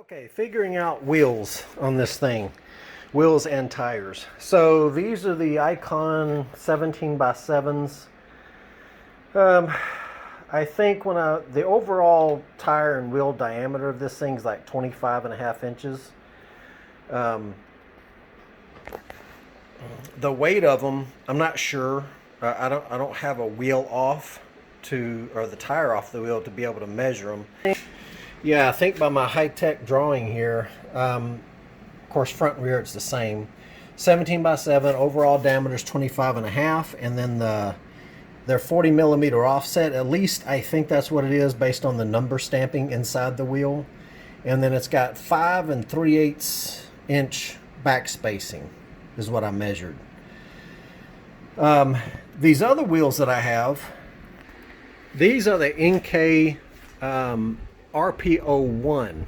Okay, figuring out wheels on this thing. Wheels and tires. So these are the Icon 17 by 7s. I think the overall tire and wheel diameter of this thing's like 25.5 inches. The weight of them, I'm not sure. I don't have a wheel off or the tire off the wheel to be able to measure them. Yeah, I think by my high-tech drawing here, of course front and rear it's the same. 17 by 7, overall diameter is 25.5, and then their 40 millimeter offset, at least I think that's what it is based on the number stamping inside the wheel. And then it's got 5 3/8 inch back spacing is what I measured. These other wheels that I have, these are the NK RP01.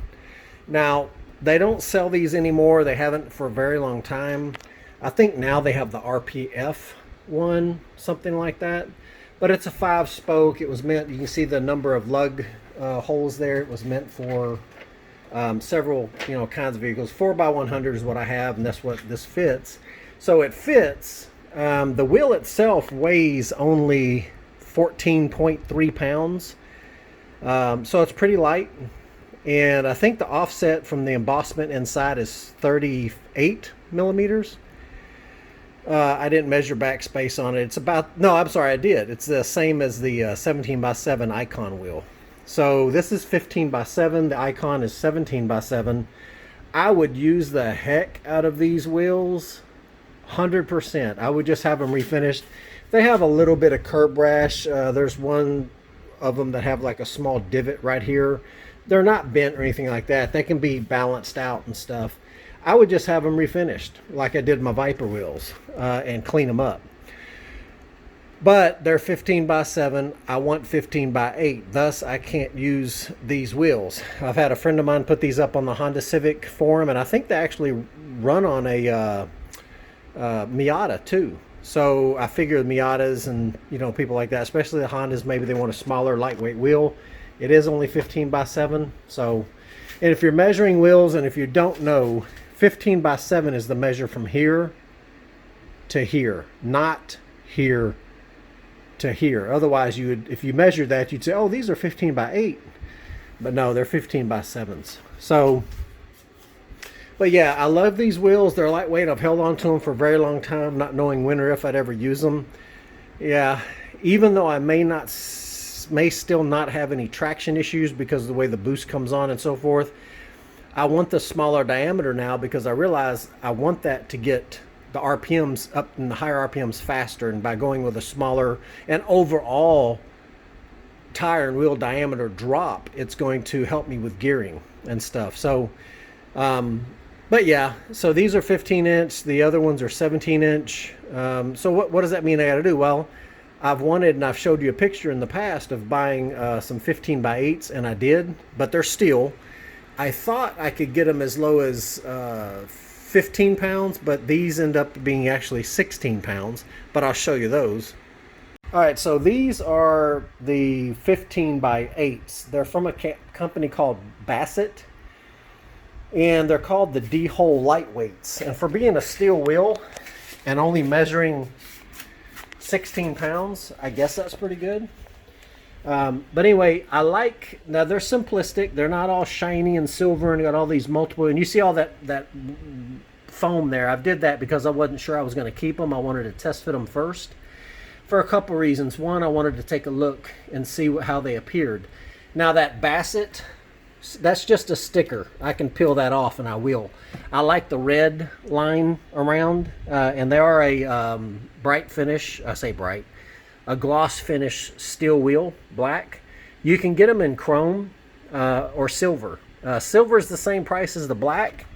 Now, they don't sell these anymore. They haven't for a very long time. I think now they have the RPF1, something like that. But it's a 5-spoke. It was meant, you can see the number of lug holes there. It was meant for several kinds of vehicles. 4x100 is what I have, and that's what this fits. So it fits. The wheel itself weighs only 14.3 pounds. So it's pretty light, and I think the offset from the embossment inside is 38 millimeters. I didn't measure backspace on it. It's about, no, I'm sorry, I did. It's the same as the 17 by 7 Icon wheel. So this is 15 by 7. The Icon is 17 by 7. I would use the heck out of these wheels, 100%. I would just have them refinished. They have a little bit of curb rash. There's one of them that have like a small divot right here. They're not bent or anything like that. They can be balanced out and stuff. I would just have them refinished like I did my Viper wheels and clean them up. But they're 15 by 7. I want 15 by 8. Thus, I can't use these wheels. I've had a friend of mine put these up on the Honda Civic forum, and I think they actually run on a Miata too. So I figure the Miatas and people like that, especially the Hondas, maybe they want a smaller, lightweight wheel. It is only 15 by 7. So, and if you're measuring wheels, and if you don't know, 15 by 7 is the measure from here to here, not here to here. Otherwise, if you measured that, you'd say, oh, these are 15 by 8. But no, they're 15 by 7s. So, but yeah, I love these wheels. They're lightweight. I've held on to them for a very long time, not knowing when or if I'd ever use them. Yeah, even though I may still not have any traction issues because of the way the boost comes on and so forth, I want the smaller diameter now because I realize I want that to get the RPMs up in the higher RPMs faster. And by going with a smaller and overall tire and wheel diameter drop, it's going to help me with gearing and stuff. So, but yeah, so these are 15 inch. The other ones are 17 inch. So what does that mean I got to do? Well, I've wanted, and I've showed you a picture in the past of buying some 15 by 8s, and I did, but they're steel. I thought I could get them as low as 15 pounds, but these end up being actually 16 pounds, but I'll show you those. All right, so these are the 15 by 8s. They're from a company called Bassett, and they're called the D-Hole Lightweights. And for being a steel wheel and only measuring 16 pounds, I guess that's pretty good. But anyway, now they're simplistic. They're not all shiny and silver and got all these multiple, and you see all that foam there. I did that because I wasn't sure I was going to keep them. I wanted to test fit them first for a couple reasons. One, I wanted to take a look and see how they appeared. Now that Bassett, that's just a sticker. I can peel that off, and I will. I like the red line around, and they are a bright finish. I say bright. A gloss finish steel wheel, black. You can get them in chrome or silver. Silver is the same price as the black,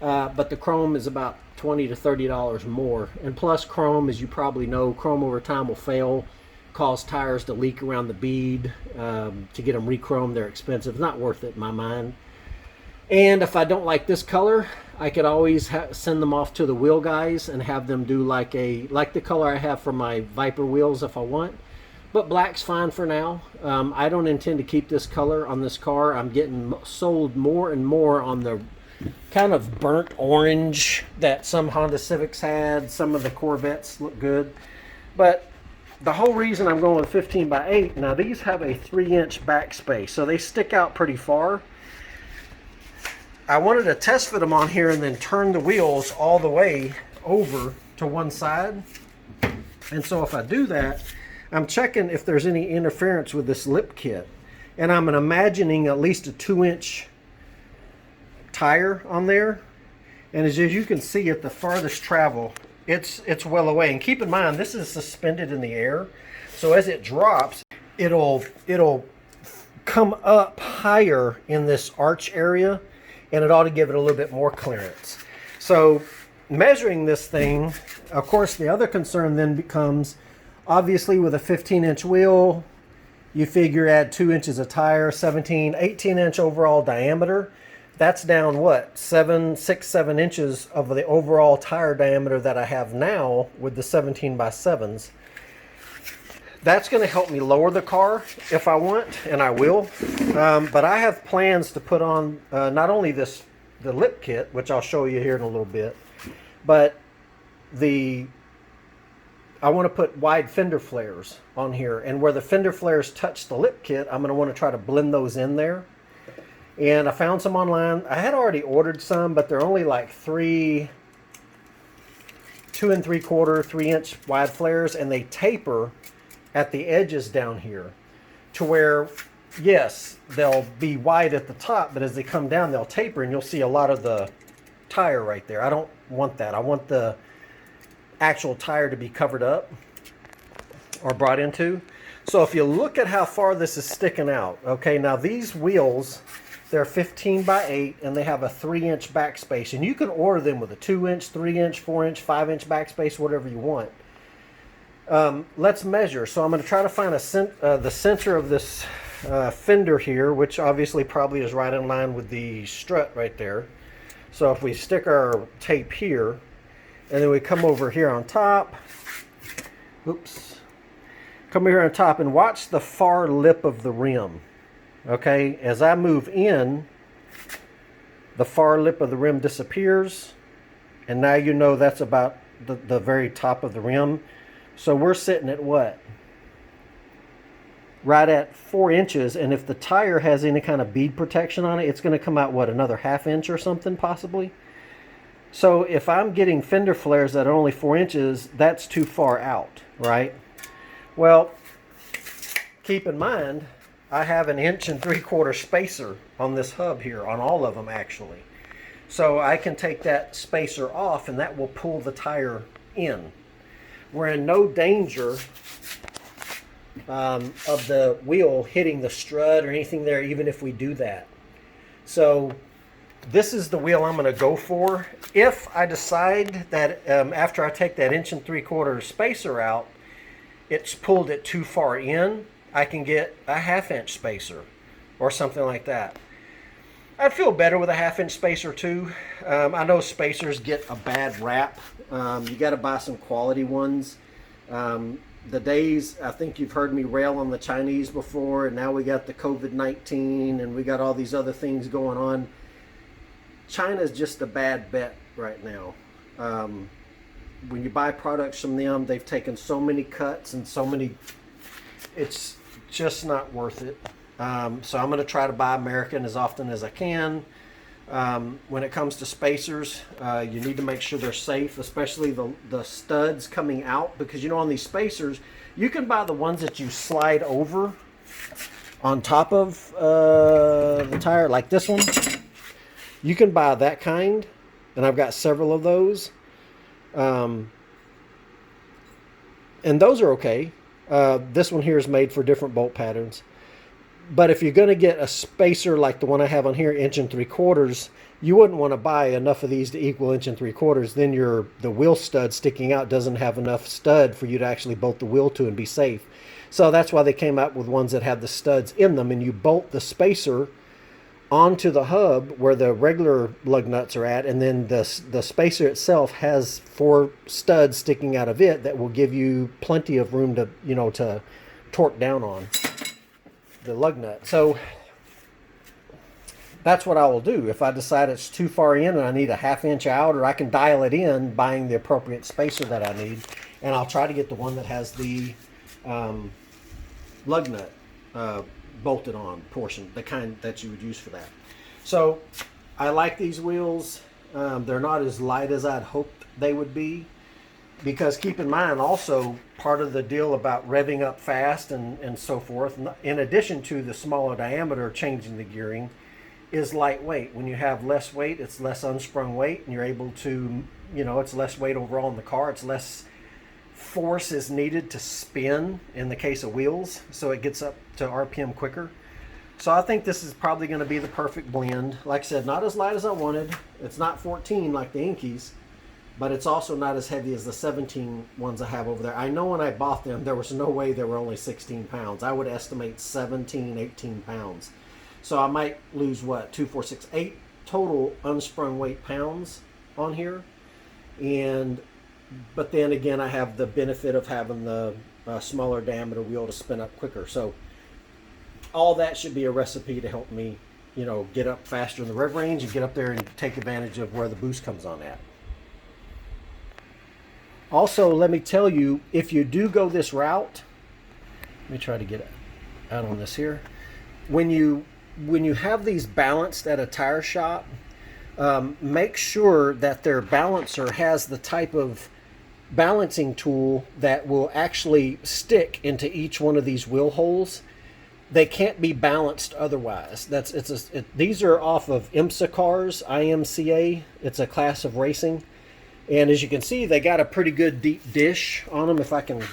but the chrome is about $20 to $30 more. And plus chrome, as you probably know, chrome over time will fail, cause tires to leak around the bead. To get them re-chromed, they're expensive. It's not worth it in my mind. And if I don't like this color, I could always send them off to the wheel guys and have them do like the color I have for my Viper wheels if I want. but black's fine for now. I don't intend to keep this color on this car. I'm getting sold more and more on the kind of burnt orange that some Honda Civics had. Some of the Corvettes look good. But the whole reason I'm going with 15 by 8, now these have a 3-inch backspace, so they stick out pretty far. I wanted to test fit them on here and then turn the wheels all the way over to one side. And so if I do that, I'm checking if there's any interference with this lip kit. And I'm imagining at least a 2-inch tire on there. And as you can see at the farthest travel, it's well away. And keep in mind, this is suspended in the air. So as it drops, it'll come up higher in this arch area, and it ought to give it a little bit more clearance. So measuring this thing, of course, the other concern then becomes, obviously with a 15-inch wheel, you figure add 2 inches of tire, 18-inch overall diameter. That's down what, 6, 7 inches of the overall tire diameter that I have now with the 17 by 7s. That's going to help me lower the car if I want, and I will. But I have plans to put on not only the lip kit, which I'll show you here in a little bit, but I want to put wide fender flares on here. And where the fender flares touch the lip kit, I'm going to want to try to blend those in there. And I found some online. I had already ordered some, but they're only like 2 3/4, 3-inch wide flares, and they taper at the edges down here to where, yes, they'll be wide at the top, but as they come down, they'll taper, and you'll see a lot of the tire right there. I don't want that. I want the actual tire to be covered up or brought into. So if you look at how far this is sticking out, okay, now these wheels, they're 15 by 8, and they have a 3-inch backspace, and you can order them with a 2-inch, 3-inch, 4-inch, 5-inch backspace, whatever you want. Let's measure. So I'm going to try to find the center of this fender here, which obviously probably is right in line with the strut right there. So if we stick our tape here, and then we come over here on top, come here on top and watch the far lip of the rim. Okay, as I move in, the far lip of the rim disappears, and now you know that's about the very top of the rim. So we're sitting at what? Right at 4 inches, and if the tire has any kind of bead protection on it, it's going to come out, what, another 1/2 inch or something possibly? So if I'm getting fender flares that are only 4 inches, that's too far out, right? Well, keep in mind, I have an 1 3/4 spacer on this hub here, on all of them actually. So I can take that spacer off, and that will pull the tire in. We're in no danger of the wheel hitting the strut or anything there, even if we do that. So this is the wheel I'm going to go for. If I decide that after I take that 1 3/4 spacer out, it's pulled it too far in, I can get a 1/2 inch spacer or something like that. I'd feel better with a 1/2 inch spacer too. I know spacers get a bad rap. You got to buy some quality ones. The days, I think you've heard me rail on the Chinese before, and now we got the COVID-19 and we got all these other things going on. China's just a bad bet right now. When you buy products from them, they've taken so many cuts and so many, it's just not worth it. So I'm going to try to buy American as often as I can. When it comes to spacers, you need to make sure they're safe, especially the studs coming out, because you know on these spacers, you can buy the ones that you slide over on top of the tire, like this one. You can buy that kind, and I've got several of those. And those are okay. This one here is made for different bolt patterns. But if you're going to get a spacer like the one I have on here, 1 3/4, you wouldn't want to buy enough of these to equal 1 3/4. Then the wheel stud sticking out doesn't have enough stud for you to actually bolt the wheel to and be safe. So that's why they came out with ones that have the studs in them, and you bolt the spacer onto the hub where the regular lug nuts are at, and then the spacer itself has 4 studs sticking out of it that will give you plenty of room to, to torque down on the lug nut. So that's what I will do. If I decide it's too far in and I need a 1/2 inch out, or I can dial it in buying the appropriate spacer that I need, and I'll try to get the one that has the lug nut bolted on portion, the kind that you would use for that. So I like these wheels. They're not as light as I'd hoped they would be, because keep in mind also part of the deal about revving up fast and so forth, in addition to the smaller diameter changing the gearing, is lightweight. When you have less weight, it's less unsprung weight, and you're able to, you know, it's less weight overall in the car. It's less force is needed to spin in the case of wheels, so it gets up to RPM quicker. So I think this is probably going to be the perfect blend. Like I said, not as light as I wanted. It's not 14 like the Inkies, but it's also not as heavy as the 17 ones I have over there. I know when I bought them, there was no way they were only 16 pounds. I would estimate 17, 18 pounds. So I might lose, what, 2, 4, 6, 8 total unsprung weight pounds on here. But then again, I have the benefit of having the smaller diameter wheel to spin up quicker. So all that should be a recipe to help me, you know, get up faster in the rev range and get up there and take advantage of where the boost comes on at. Also, let me tell you, if you do go this route, let me try to get out on this here. When you have these balanced at a tire shop, make sure that their balancer has the type of balancing tool that will actually stick into each one of these wheel holes. They can't be balanced otherwise. These are off of IMSA cars, IMCA. It's a class of racing. And as you can see, they got a pretty good deep dish on them, if I can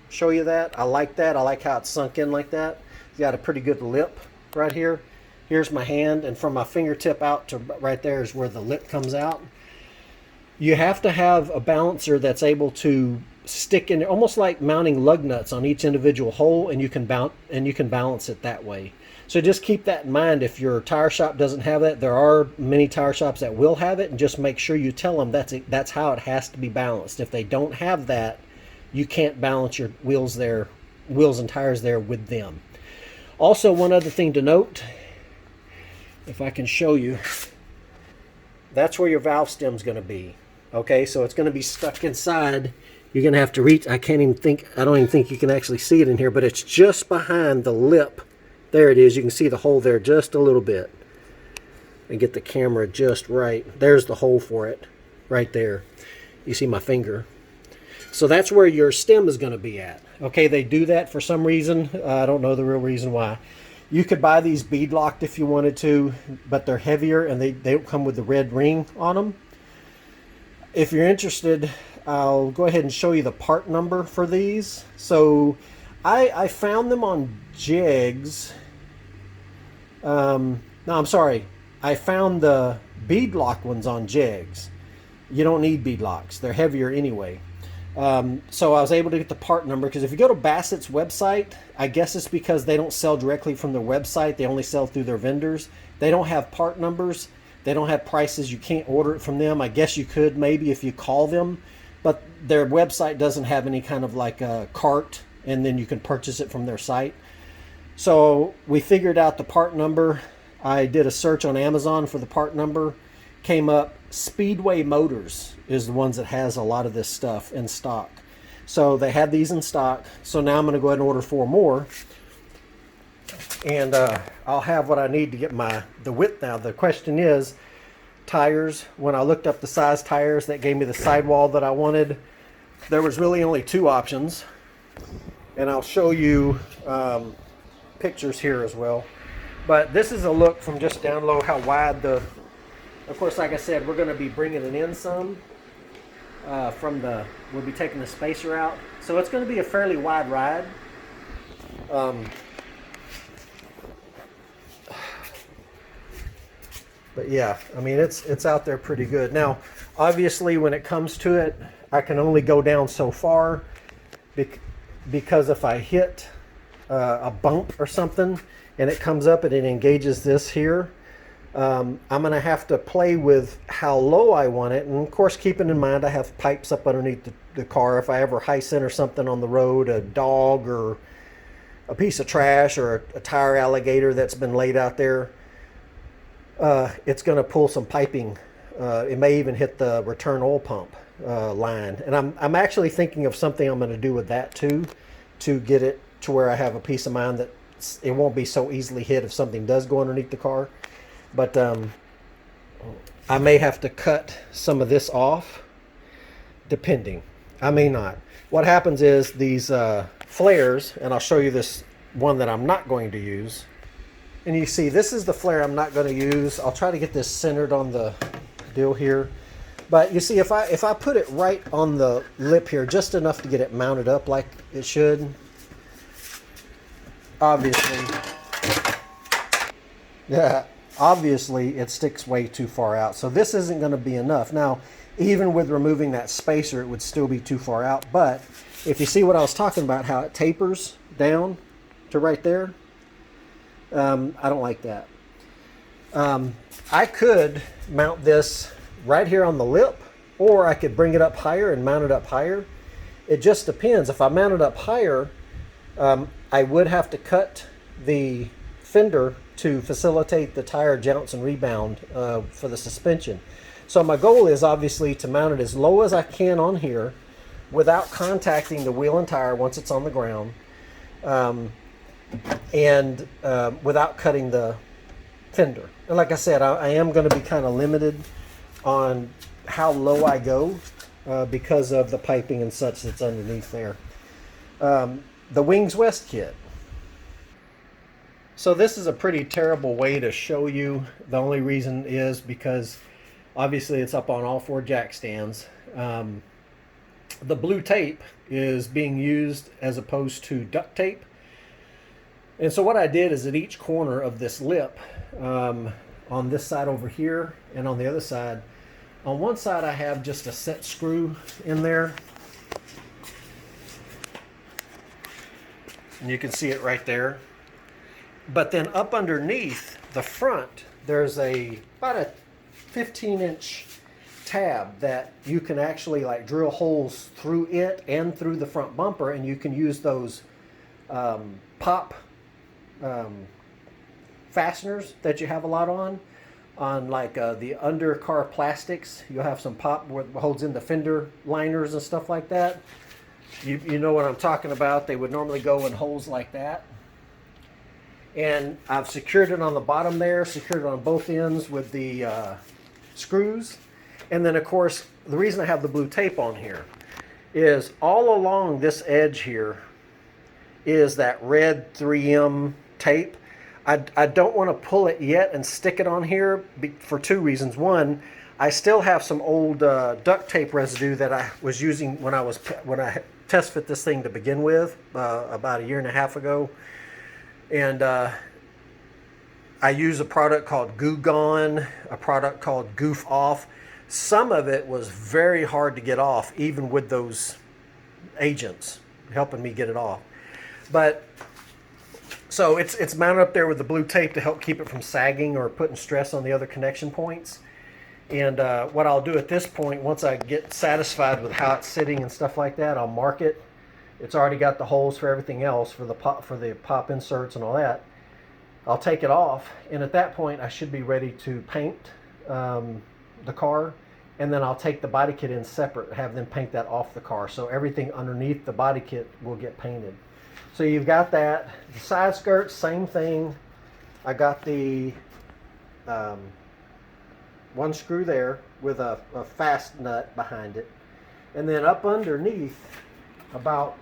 show you that. I like that. I like how it's sunk in like that. It's got a pretty good lip right here. Here's my hand, and from my fingertip out to right there is where the lip comes out. You have to have a balancer that's able to stick in, almost like mounting lug nuts on each individual hole, and you can balance it that way. So just keep that in mind. If your tire shop doesn't have that, there are many tire shops that will have it, and just make sure you tell them that's how it has to be balanced. If they don't have that, you can't balance your wheels and tires there with them. Also, one other thing to note, if I can show you, that's where your valve stem's going to be. Okay, so it's going to be stuck inside. You're going to have to reach. I don't even think you can actually see it in here, but it's just behind the lip. There it is. You can see the hole there just a little bit. And get the camera just right. There's the hole for it right there. You see my finger. So that's where your stem is going to be at. Okay, they do that for some reason. I don't know the real reason why. You could buy these bead locked if you wanted to, but they're heavier and they don't come with the red ring on them. If you're interested, I'll go ahead and show you the part number for these. So I found them on Jegs. No, I'm sorry. I found the bead lock ones on Jegs. You don't need bead locks. They're heavier anyway. So I was able to get the part number, because if you go to Bassett's website, I guess it's because they don't sell directly from their website. They only sell through their vendors. They don't have part numbers. They don't have prices. You can't order it from them. I guess you could maybe if you call them, but their website doesn't have any kind of like a cart, and then you can purchase it from their site. So we figured out the part number. I did a search on Amazon for the part number. Came up, Speedway Motors is the ones that has a lot of this stuff in stock. So they had these in stock. So now I'm going to go ahead and order 4 more. And I'll have what I need to get the width now. The question is, tires. When I looked up the size tires that gave me the sidewall that I wanted, there was really only 2 options. And I'll show you pictures here as well. But this is a look from just down low, how wide of course, like I said, we're going to be bringing it in some we'll be taking the spacer out. So it's going to be a fairly wide ride. But yeah, I mean, it's out there pretty good. Now, obviously, when it comes to it, I can only go down so far because if I hit a bump or something and it comes up and it engages this here, I'm going to have to play with how low I want it. And of course, keeping in mind I have pipes up underneath the car. If I ever high center something on the road, a dog or a piece of trash or a tire alligator that's been laid out there, it's going to pull some piping. It may even hit the return oil pump line. And I'm actually thinking of something I'm going to do with that too, to get it to where I have a peace of mind that it won't be so easily hit if something does go underneath the car. But I may have to cut some of this off, depending. I may not. What happens is these flares, and I'll show you this one that I'm not going to use. And you see, this is the flare I'm not going to use. I'll try to get this centered on the deal here. But you see, if I put it right on the lip here, just enough to get it mounted up like it should, obviously it sticks way too far out. So this isn't going to be enough. Now, even with removing that spacer, it would still be too far out. But if you see what I was talking about, how it tapers down to right there, I don't like that. I could mount this right here on the lip, or I could bring it up higher and mount it up higher. It just depends. If I mount it up higher, I would have to cut the fender to facilitate the tire jounce and rebound for the suspension. So my goal is obviously to mount it as low as I can on here without contacting the wheel and tire once it's on the ground, and without cutting the fender. And like I said, I am going to be kind of limited on how low I go because of the piping and such that's underneath there. The Wings West kit. So this is a pretty terrible way to show you. The only reason is because obviously it's up on all four jack stands. The blue tape is being used as opposed to duct tape. And so what I did is at each corner of this lip, on this side over here and on the other side, on one side I have just a set screw in there. And you can see it right there. But then up underneath the front, there's about a 15-inch tab that you can actually like drill holes through it and through the front bumper, and you can use those pop fasteners that you have a lot on like the undercar plastics. You'll have some pop where it holds in the fender liners and stuff like that. You know what I'm talking about. They would normally go in holes like that. And I've secured it on the bottom there, secured it on both ends with the screws. And then of course, the reason I have the blue tape on here is all along this edge here is that red 3M tape. I don't want to pull it yet and stick it on here for two reasons. One, I still have some old duct tape residue that I was using when I test fit this thing to begin with about 1.5 years ago. And I use a product called Goo Gone, a product called Goof Off. Some of it was very hard to get off, even with those agents helping me get it off. But so it's mounted up there with the blue tape to help keep it from sagging or putting stress on the other connection points. And what I'll do at this point, once I get satisfied with how it's sitting and stuff like that, I'll mark it. It's already got the holes for everything else, for the pop inserts and all that. I'll take it off, and at that point I should be ready to paint the car, and then I'll take the body kit in separate, have them paint that off the car, so everything underneath the body kit will get painted. So you've got that. The side skirts, same thing. I got the one screw there with a fast nut behind it, and then up underneath, about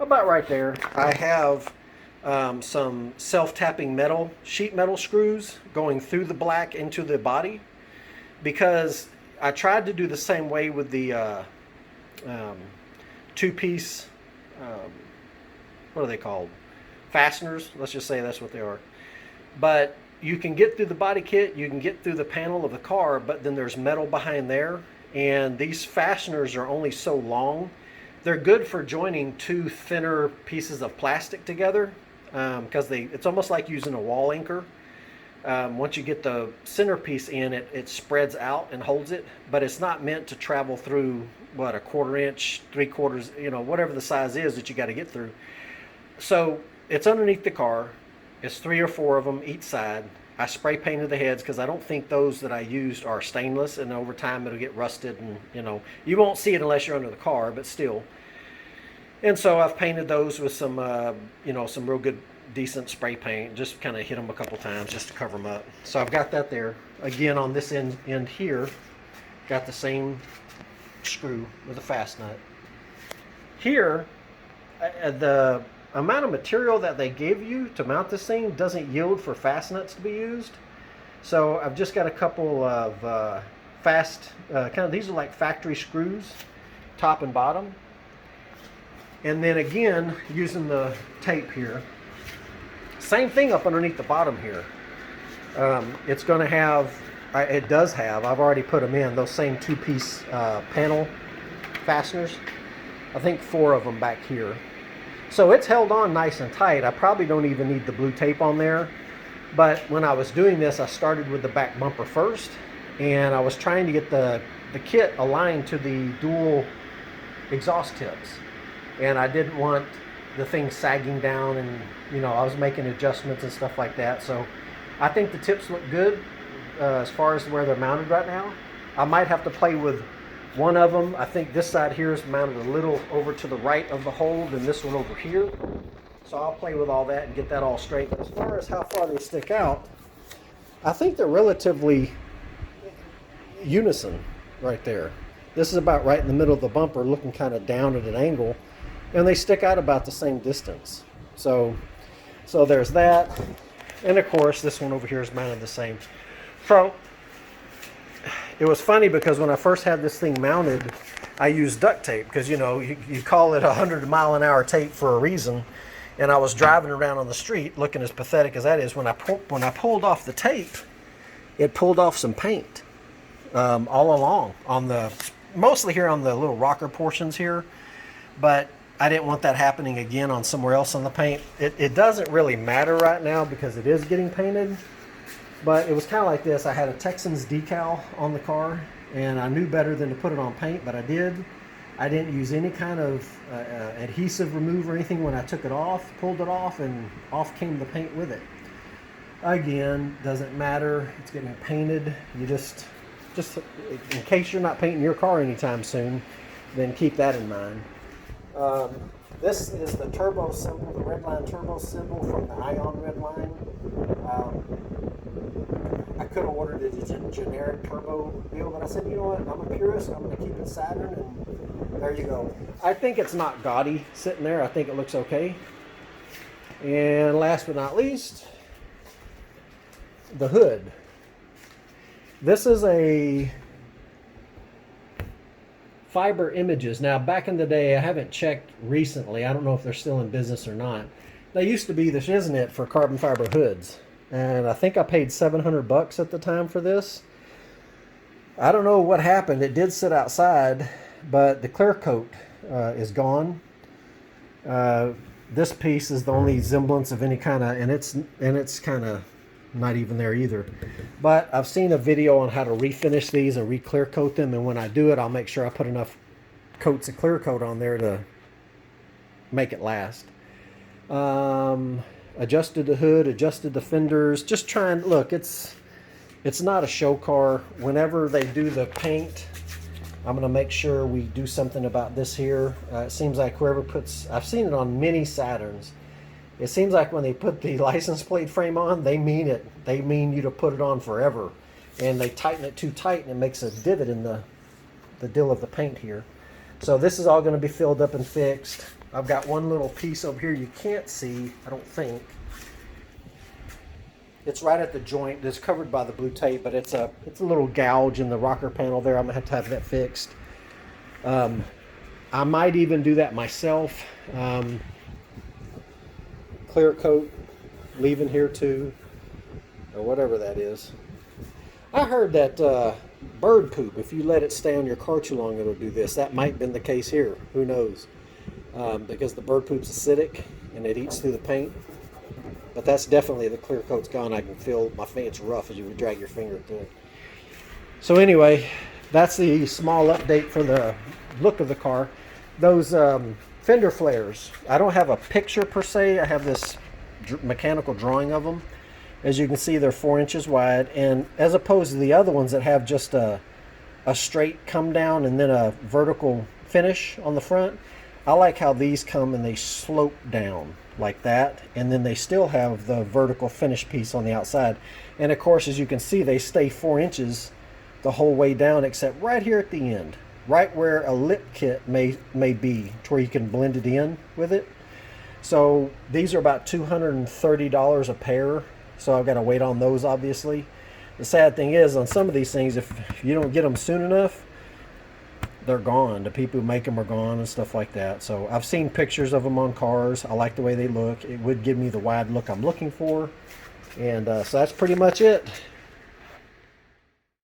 right there, I have some self-tapping sheet metal screws going through the black into the body, because I tried to do the same way with the two-piece, what are they called? Fasteners. Let's just say that's what they are. But you can get through the body kit, you can get through the panel of the car, but then there's metal behind there, and these fasteners are only so long. They're good for joining two thinner pieces of plastic together, because it's almost like using a wall anchor. Once you get the centerpiece in, it spreads out and holds it, but it's not meant to travel through, what, 1/4 inch, 3/4, whatever the size is that you got to get through. So it's underneath the car. It's 3 or 4 of them each side. I spray painted the heads because I don't think those that I used are stainless, and over time it'll get rusted, and you won't see it unless you're under the car, but still. And so I've painted those with some some real good decent spray paint. Just kind of hit them a couple times just to cover them up. So I've got that there. Again, on this end here, got the same screw with a fast nut. Here, the amount of material that they give you to mount this thing doesn't yield for fast nuts to be used. So I've just got a couple of these are like factory screws, top and bottom. And then again, using the tape here, same thing up underneath the bottom here. It's going to have, it does have, I've already put them in, those same 2-piece panel fasteners. I think 4 of them back here. So it's held on nice and tight. I probably don't even need the blue tape on there. But when I was doing this, I started with the back bumper first. And I was trying to get the kit aligned to the dual exhaust tips. And I didn't want the thing sagging down, and I was making adjustments and stuff like that. So I think the tips look good as far as where they're mounted right now. I might have to play with one of them. I think this side here is mounted a little over to the right of the hole than this one over here. So I'll play with all that and get that all straight. But as far as how far they stick out, I think they're relatively unison right there. This is about right in the middle of the bumper, looking kind of down at an angle. And they stick out about the same distance. So there's that. And of course, this one over here is mounted the same. So it was funny because when I first had this thing mounted, I used duct tape because, you call it 100-mile-an-hour tape for a reason. And I was driving around on the street looking as pathetic as that is. When I pulled off the tape, it pulled off some paint all along, mostly here on the little rocker portions here. But I didn't want that happening again on somewhere else on the paint. It doesn't really matter right now because it is getting painted. But it was kind of like this. I had a Texans decal on the car, and I knew better than to put it on paint, but I did. I didn't use any kind of adhesive remover or anything when I took it off, pulled it off, and off came the paint with it. Again, doesn't matter. It's getting painted. You just in case you're not painting your car anytime soon, then keep that in mind. This is the turbo symbol, the Redline turbo symbol from the Ion Redline. I could have ordered it as a generic turbo deal, but I said, you know what, I'm a purist, I'm going to keep it Saturn, and there you go. I think it's not gaudy sitting there. I think it looks okay. And last but not least, the hood. This is a Fiber Images. Now, back in the day, I haven't checked recently. I don't know if they're still in business or not. They used to be this, isn't it, for carbon fiber hoods. And I think I paid $700 at the time for this. I don't know what happened. It did sit outside, but the clear coat is gone. This piece is the only semblance of any kind of, and it's kind of not even there either. But I've seen a video on how to refinish these and re-clear coat them, and when I do it, I'll make sure I put enough coats of clear coat on there to make it last. Adjusted the hood, adjusted the fenders, just trying, look, it's not a show car. Whenever they do the paint, I'm going to make sure we do something about this here. It seems like whoever puts, I've seen it on many Saturns. It seems like when they put the license plate frame on, they mean it. They mean you to put it on forever. And they tighten it too tight and it makes a divot in the dill of the paint here. So this is all going to be filled up and fixed. I've got one little piece over here you can't see, I don't think. It's right at the joint. It's covered by the blue tape, but it's a little gouge in the rocker panel there. I'm going to have that fixed. I might even do that myself. Clear coat, leaving here too, or whatever that is. I heard that bird poop, if you let it stay on your car too long, it'll do this. That might have been the case here. Who knows? Because the bird poop's acidic and it eats through the paint. But that's definitely, the clear coat's gone. I can feel my finger, it's rough as you would drag your finger through it. So anyway, that's the small update for the look of the car. Those fender flares. I don't have a picture per se. I have this mechanical drawing of them. As you can see, they're 4 inches wide, and as opposed to the other ones that have just a straight come down and then a vertical finish on the front, I like how these come and they slope down like that, and then they still have the vertical finish piece on the outside. And of course, as you can see, they stay 4 inches the whole way down, except right here at the end, right where a lip kit may be, to where you can blend it in with it. So these are about $230 a pair, so I've got to wait on those, obviously. The sad thing is, on some of these things, if you don't get them soon enough, they're gone. The people who make them are gone and stuff like that. So I've seen pictures of them on cars. I like the way they look. It would give me the wide look I'm looking for. And so that's pretty much it.